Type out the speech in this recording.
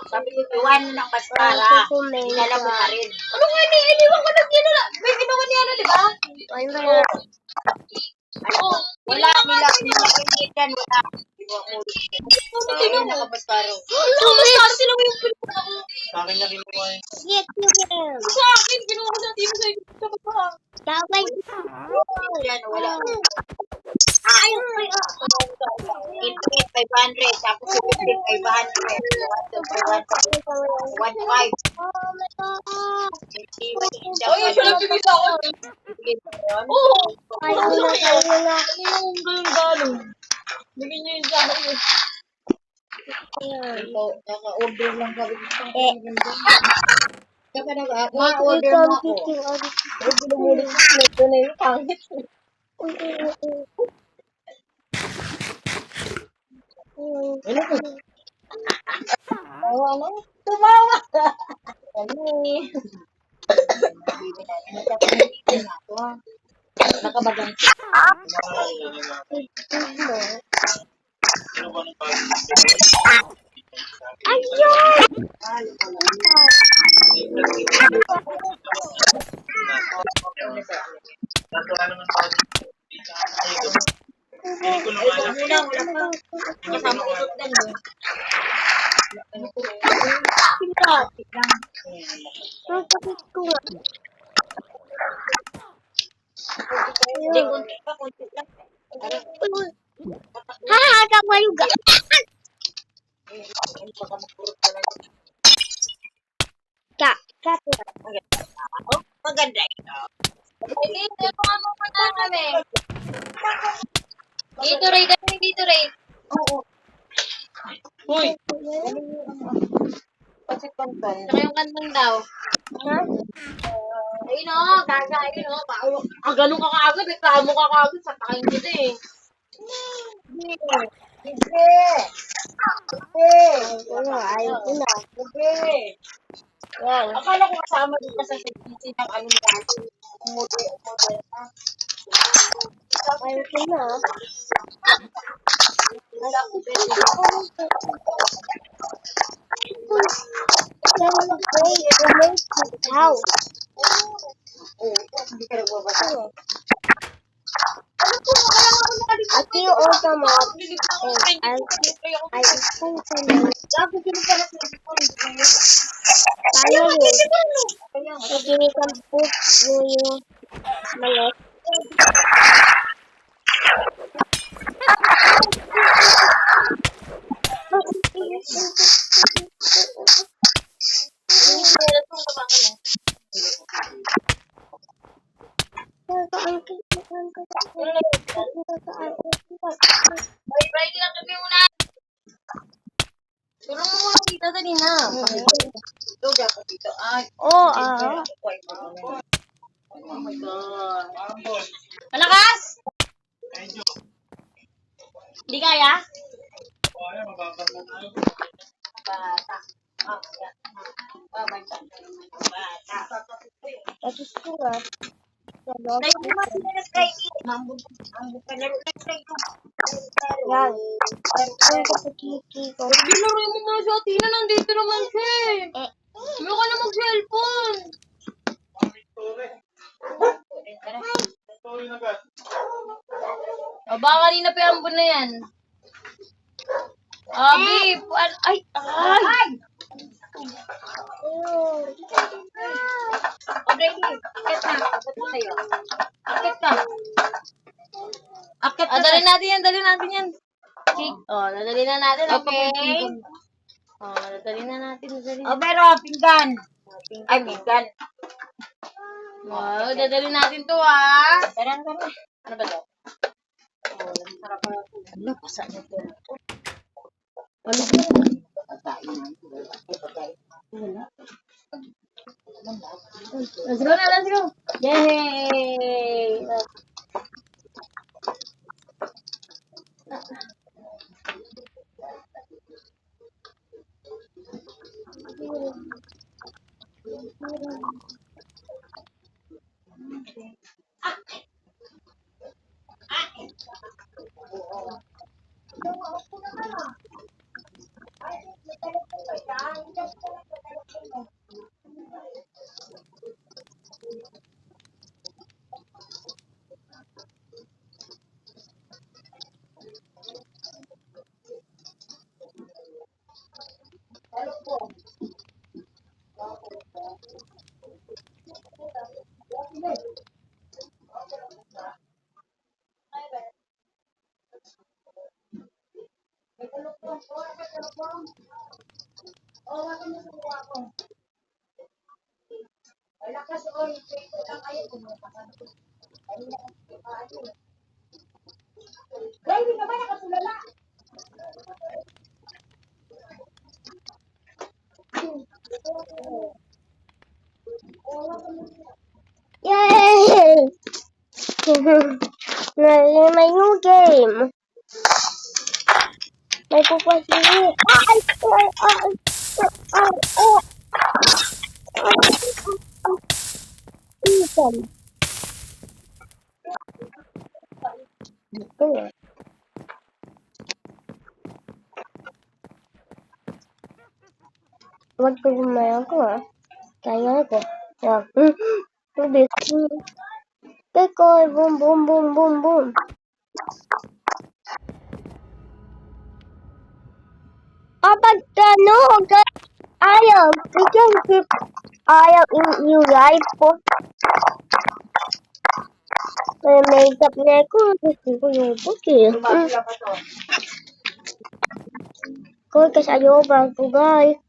Sabi ko, Juan ng Paskara. Dinala ko pa rin. Ano nga ni? Iniwan ko lang yun. May ginawa niya na, di ba? Wala nila. Hindi yan. Wala. Hindi na nakapaskara. Nakapaskara sila mo yung pinuha ko. Sa akin na kinuha eh. Sa akin, kinuha ko sa team sa iyo. Yan, wala. Ay, 500. Tapos yung 500. 1.5. Oh, yun siya lang bibisa ako. Oo. Yung galong-galong. Bigyan niyo yung sa akin. Naka-order lang kami. Saka naka-order mo ako. Pero binumulit ko na yung pangit. Ano? Tumawa ka. Nakabagang. Ayun! Maganda ito. Dito mo muna kami. Gatorade, ano yung Gatorade? Oo. Hoy! Kasi kantan. Saka yung kantan daw. Ha? Ayun o, gaga, ayun o. Ganun ka kaagad, reklamo ka kaagad, satakin kita eh. Hindi. Ayaw ko na. Hindi. Yan. Akala ko kasama din ka sa service ng ano yan. Model na. Ayaw ko na. Wala ko how? Hindi ka nagbabasa. Ati yung automat. I think so. Dapat yun pala sa paano yun? Pagkinikan po yung malit. Bye-bye lang kami muna. Tulong mo muna dito dali na. Ito, dapat dito. Oh my God. Malakas? Hindi kaya? Bata. Bata. Tapos ko nga. Tayo mo masinas kayo. Mambog ka laro lang kayo. Yan. Ang kapatiki ko. Binaro mo nga siya. Tina, nandito naman siya eh. Hindi ka na mag-cellphone. Baka kanina pa yung ambon na yan. Babe. Ay! Brady, akit na. Akit na tayo. Akit ka. Akit ka. Dali natin yan. Dadali na natin, okay? Dadali na natin. Pero, pinggan. Ay, pinggan. Wow, dadali natin to, ah. Ano ba to? Sarap na. Ano, pasan na to. Ano ba? Let's go. Yay! Yay! May new game. May pupasili. Ikan. Ito eh. Huwag ko gumayan ko ah. Kaya ko. Yeah. Tubig. Pekoy. Boom, boom, boom, boom, boom. Kapag tanog, ayaw. We can keep ayaw in you life po. May makeup na ako. Gusto ko yung buki. Kung kasayo ba ko guys.